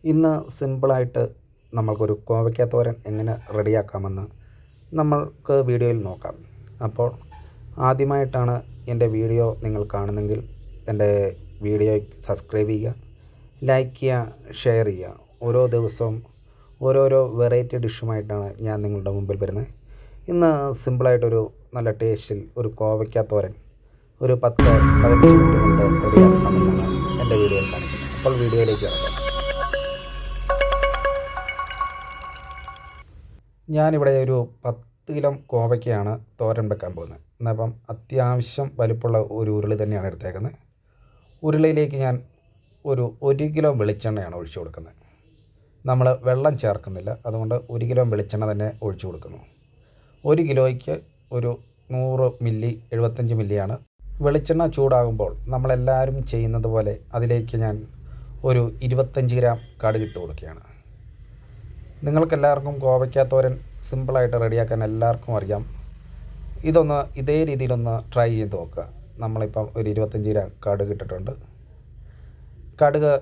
ഇന്ന് സിമ്പിളായിട്ട് നമ്മൾക്കൊരു കോവയ്ക്ക തോരൻ എങ്ങനെ റെഡിയാക്കാമെന്ന് നമ്മൾക്ക് വീഡിയോയിൽ നോക്കാം. അപ്പോൾ ആദ്യമായിട്ടാണ് എൻ്റെ വീഡിയോ നിങ്ങൾ കാണുന്നതെങ്കിൽ എൻ്റെ വീഡിയോ സബ്സ്ക്രൈബ് ചെയ്യുക, ലൈക്ക് ചെയ്യുക, ഷെയർ ചെയ്യുക. ഓരോ ദിവസവും ഓരോരോ വെറൈറ്റി ഡിഷുമായിട്ടാണ് ഞാൻ നിങ്ങളുടെ മുമ്പിൽ വരുന്നത്. ഇന്ന് സിമ്പിളായിട്ടൊരു നല്ല ടേസ്റ്റിൽ ഒരു കോവയ്ക്ക തോരൻ ഒരു 10-15 മിനിറ്റ് കൊണ്ട് റെഡിയാക്കാമെന്നാണ് എൻ്റെ വീഡിയോയിൽ കാണിക്കുന്നത്. അപ്പോൾ വീഡിയോയിലേക്ക് കിടക്കാം. ഞാനിവിടെ ഒരു 10 കിലോ കോവയ്ക്കയാണ് തോരൻ വെക്കാൻ പോകുന്നത്. എന്നപ്പം അത്യാവശ്യം വലിപ്പമുള്ള ഒരു ഉരുളി തന്നെയാണ് എടുത്തേക്കുന്നത്. ഉരുളിയിലേക്ക് ഞാൻ ഒരു 1 കിലോ വെളിച്ചെണ്ണയാണ് ഒഴിച്ചു കൊടുക്കുന്നത്. നമ്മൾ വെള്ളം ചേർക്കുന്നില്ല, അതുകൊണ്ട് 1 കിലോ വെളിച്ചെണ്ണ തന്നെ ഒഴിച്ചു കൊടുക്കുന്നു. 1 കിലോയ്ക്ക് ഒരു 100 മില്ലി 75 മില്ലിയാണ്. വെളിച്ചെണ്ണ ചൂടാകുമ്പോൾ നമ്മളെല്ലാവരും ചെയ്യുന്നത് പോലെ അതിലേക്ക് ഞാൻ ഒരു 25 ഗ്രാം കടുകിട്ട് കൊടുക്കുകയാണ്. നിങ്ങൾക്കെല്ലാവർക്കും കോവയ്ക്ക തോരൻ സിമ്പിളായിട്ട് റെഡിയാക്കാൻ എല്ലാവർക്കും അറിയാം. ഇതേ രീതിയിലൊന്ന് ട്രൈ ചെയ്ത് നോക്കുക. നമ്മളിപ്പം ഒരു 25 ഗ്രാം കടുക് ഇട്ടിട്ടുണ്ട്. കടുക്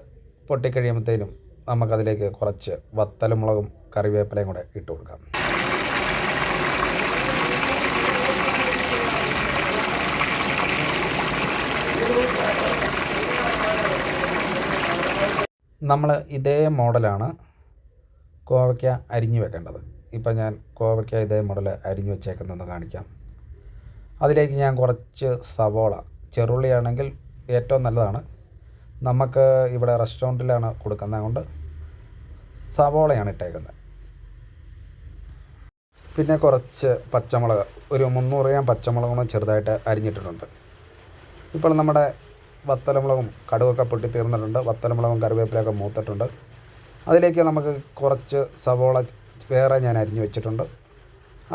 പൊട്ടിക്കഴിയുമ്പോഴത്തേനും നമുക്കതിലേക്ക് കുറച്ച് വത്തലുമുളകും കറിവേപ്പിലയും കൂടെ ഇട്ട് കൊടുക്കാം. നമ്മൾ ഇതേ മോഡലാണ് കോവയ്ക്ക അരിഞ്ഞു വെക്കേണ്ടത്. ഇപ്പം ഞാൻ കോവയ്ക്ക ഇതേ മോഡൽ അരിഞ്ഞു വെച്ചേക്കുന്നതെന്ന് കാണിക്കാം. അതിലേക്ക് ഞാൻ കുറച്ച് സവോള, ചെറുള്ളിയാണെങ്കിൽ ഏറ്റവും നല്ലതാണ്. നമുക്ക് ഇവിടെ റെസ്റ്റോറൻറ്റിലാണ് കൊടുക്കുന്നത് കൊണ്ട് സവോളയാണ് ഇട്ടേക്കുന്നത്. പിന്നെ കുറച്ച് പച്ചമുളക്, ഒരു 300 ഗ്രാം പച്ചമുളകും ചെറുതായിട്ട് അരിഞ്ഞിട്ടിട്ടുണ്ട്. ഇപ്പോൾ നമ്മുടെ വത്തലമുളകും കടുകൊക്കെ പൊട്ടി തീർന്നിട്ടുണ്ട്. വത്തലമുളകും കറിവേപ്പിലയൊക്കെ മൂത്തിട്ടുണ്ട്. അതിലേക്ക് നമുക്ക് കുറച്ച് സവോള വേറെ ഞാൻ അരിഞ്ഞു വെച്ചിട്ടുണ്ട്.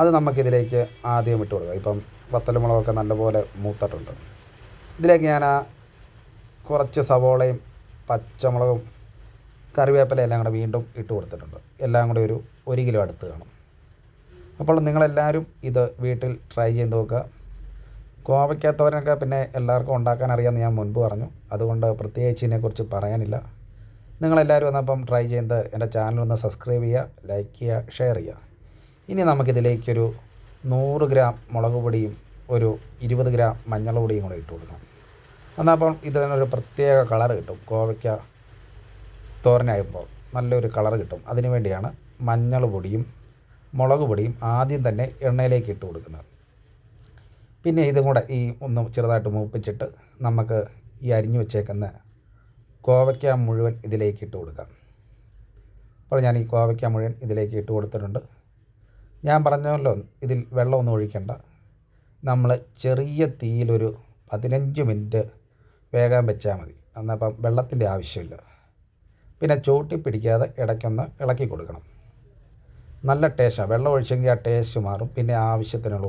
അത് നമുക്കിതിലേക്ക് ആദ്യം ഇട്ട് കൊടുക്കുക. ഇപ്പം വത്തലമുളകൊക്കെ നല്ലപോലെ മൂത്തിട്ടുണ്ട്. ഇതിലേക്ക് ഞാൻ കുറച്ച് സവോളയും പച്ചമുളകും കറിവേപ്പിലയും എല്ലാം കൂടെ വീണ്ടും ഇട്ട് കൊടുത്തിട്ടുണ്ട്. എല്ലാം കൂടി ഒരു 1 കിലോ അടുത്ത് കാണും. അപ്പോൾ നിങ്ങളെല്ലാവരും ഇത് വീട്ടിൽ ട്രൈ ചെയ്ത് നോക്കുക. കോവയ്ക്ക തോരനൊക്കെ പിന്നെ എല്ലാവർക്കും ഉണ്ടാക്കാൻ അറിയാമെന്ന് ഞാൻ മുൻപ് പറഞ്ഞു, അതുകൊണ്ട് പ്രത്യേകിച്ച് ഇതിനെക്കുറിച്ച് പറയാനില്ല. നിങ്ങളെല്ലാവരും വന്നപ്പം ട്രൈ ചെയ്ത് എൻ്റെ ചാനലൊന്ന് സബ്സ്ക്രൈബ് ചെയ്യുക, ലൈക്ക് ചെയ്യുക, ഷെയർ ചെയ്യുക. ഇനി നമുക്കിതിലേക്കൊരു 100 ഗ്രാം മുളക് പൊടിയും ഒരു 20 ഗ്രാം മഞ്ഞൾ പൊടിയും കൂടെ ഇട്ട് കൊടുക്കണം. എന്നപ്പം ഇതിനൊരു പ്രത്യേക കളർ കിട്ടും. കോവയ്ക്ക തോരനായപ്പോൾ നല്ലൊരു കളർ കിട്ടും. അതിനു വേണ്ടിയാണ് മഞ്ഞൾ പൊടിയും മുളക് പൊടിയും ആദ്യം തന്നെ എണ്ണയിലേക്ക് ഇട്ട് കൊടുക്കുന്നത്. പിന്നെ ഇതും കൂടെ ഒന്ന് ചെറുതായിട്ട് മൂപ്പിച്ചിട്ട് നമുക്ക് ഈ അരിഞ്ഞു വെച്ചേക്കുന്ന കോവയ്ക്ക മുഴുവൻ ഇതിലേക്ക് ഇട്ട് കൊടുക്കാം. അപ്പോൾ ഞാൻ ഈ കോവയ്ക്ക മുഴുവൻ ഇതിലേക്ക് ഇട്ട് കൊടുത്തിട്ടുണ്ട്. ഞാൻ പറഞ്ഞല്ലോ, ഇതിൽ വെള്ളമൊന്നും ഒഴിക്കണ്ട. നമ്മൾ ചെറിയ തീയിലൊരു 15 മിനിറ്റ് വേകാൻ വെച്ചാൽ മതി. എന്നപ്പം വെള്ളത്തിൻ്റെ ആവശ്യമില്ല. പിന്നെ ചോട്ടി പിടിക്കാതെ ഇടയ്ക്കൊന്ന് ഇളക്കി കൊടുക്കണം. നല്ല ടേസ്റ്റാണ്. വെള്ളം ഒഴിച്ചെങ്കിൽ ആ ടേസ്റ്റ് മാറും. പിന്നെ ആവശ്യത്തിനുള്ള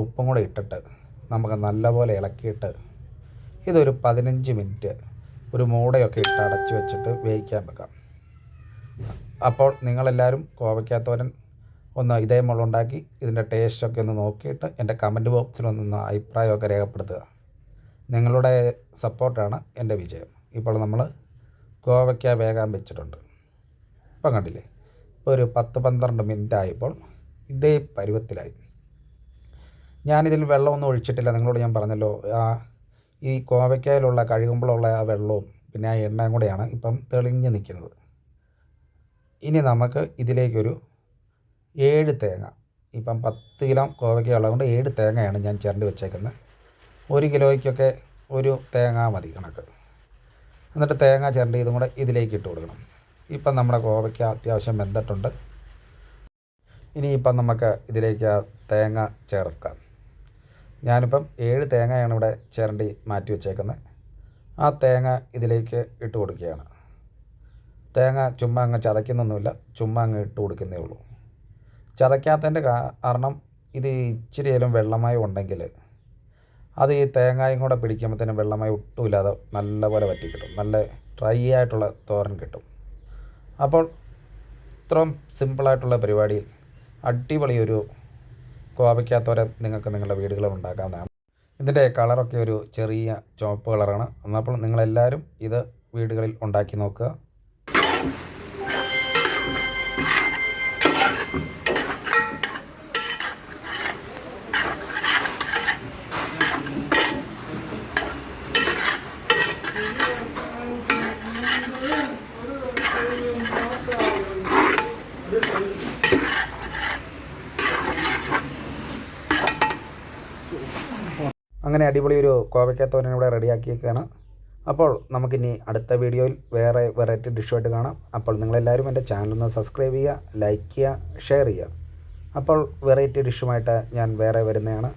ഉപ്പും കൂടെ ഇട്ടിട്ട് നമുക്ക് നല്ലപോലെ ഇളക്കിയിട്ട് ഇതൊരു 15 മിനിറ്റ് ഒരു മൂടയൊക്കെ ഇട്ട് അടച്ച് വെച്ചിട്ട് വേവിക്കാൻ വെക്കാം. അപ്പോൾ നിങ്ങളെല്ലാവരും കോവയ്ക്ക തോരൻ ഒന്ന് ഇതേ മുളകുണ്ടാക്കി ഇതിൻ്റെ ടേസ്റ്റൊക്കെ ഒന്ന് നോക്കിയിട്ട് എൻ്റെ കമൻറ്റ് ബോക്സിലൊന്ന് അഭിപ്രായമൊക്കെ രേഖപ്പെടുത്തുക. നിങ്ങളുടെ സപ്പോർട്ടാണ് എൻ്റെ വിജയം. ഇപ്പോൾ നമ്മൾ കോവയ്ക്ക വേകാൻ വെച്ചിട്ടുണ്ട്. ഇപ്പം കണ്ടില്ലേ, ഇപ്പോൾ ഒരു 10-12 മിനിറ്റ് ആയപ്പോൾ ഇതേ പരുവത്തിലായി. ഞാനിതിൽ വെള്ളമൊന്നും ഒഴിച്ചിട്ടില്ല. നിങ്ങളോട് ഞാൻ പറഞ്ഞല്ലോ, ഈ കോവയ്ക്കയിലുള്ള കഴുകുമ്പോഴുള്ള ആ വെള്ളവും പിന്നെ ആ എണ്ണയും കൂടെയാണ് ഇപ്പം തെളിഞ്ഞ് നിൽക്കുന്നത്. ഇനി നമുക്ക് ഇതിലേക്കൊരു 7 തേങ്ങ, ഇപ്പം 10 കിലോ കോവയ്ക്ക ഉള്ളതുകൊണ്ട് 7 തേങ്ങയാണ് ഞാൻ ചിരണ്ടി വെച്ചേക്കുന്നത്. 1 കിലോയ്ക്കൊക്കെ ഒരു തേങ്ങ മതി കണക്ക്. എന്നിട്ട് തേങ്ങ ചിരണ്ടി ഇതും കൂടെ ഇതിലേക്ക് ഇട്ട് കൊടുക്കണം. ഇപ്പം നമ്മുടെ കോവയ്ക്ക അത്യാവശ്യം വെന്തിട്ടുണ്ട്. ഇനിയിപ്പം നമുക്ക് ഇതിലേക്ക് ആ തേങ്ങ ചേർക്കാം. ഞാനിപ്പം 7 തേങ്ങയാണ് ഇവിടെ ചിരണ്ടി മാറ്റി വെച്ചേക്കുന്നത്. ആ തേങ്ങ ഇതിലേക്ക് ഇട്ട് കൊടുക്കുകയാണ്. തേങ്ങ ചുമ്മാ അങ്ങ് ചതയ്ക്കുന്നൊന്നുമില്ല, ചുമ്മാ അങ്ങ് ഇട്ട് കൊടുക്കുന്നേ ഉള്ളൂ. ചതയ്ക്കാത്തതിൻ്റെ കാരണം ഇത് ഇച്ചിരിയേലും വെള്ളമയം ഉണ്ടെങ്കിൽ അത് ഈ തേങ്ങയും കൂടെ പിടിക്കുമ്പോഴത്തേനും വെള്ളമയം ഒട്ടുമില്ലാതെ നല്ലപോലെ വറ്റി കിട്ടും. നല്ല ഡ്രൈ ആയിട്ടുള്ള തോരൻ കിട്ടും. അപ്പോൾ ഇത്രയും സിമ്പിളായിട്ടുള്ള പരിപാടിയിൽ അടിപൊളി ഒരു കോവയ്ക്ക തോരൻ നിങ്ങൾക്ക് നിങ്ങളുടെ വീടുകളിൽ ഉണ്ടാക്കാവുന്നതാണ്. ഇതിൻ്റെ കളറൊക്കെ ഒരു ചെറിയ ചുവപ്പ് കളറാണ്. അപ്പോൾ നിങ്ങളെല്ലാവരും ഇത് വീടുകളിൽ ഉണ്ടാക്കി നോക്കുക. അങ്ങനെ അടിപൊളി ഒരു കോവയ്ക്കാത്തോരൻ ഇവിടെ റെഡിയാക്കിയേക്കാണ്. അപ്പോൾ നമുക്കിനി അടുത്ത വീഡിയോയിൽ വേറെ വെറൈറ്റി ഡിഷുമായിട്ട് കാണാം. അപ്പോൾ നിങ്ങളെല്ലാവരും എൻ്റെ ചാനലൊന്ന് സബ്സ്ക്രൈബ് ചെയ്യുക, ലൈക്ക് ചെയ്യുക, ഷെയർ ചെയ്യുക. അപ്പോൾ വെറൈറ്റി ഡിഷുമായിട്ട് ഞാൻ വേറെ വരുന്നതാണ്.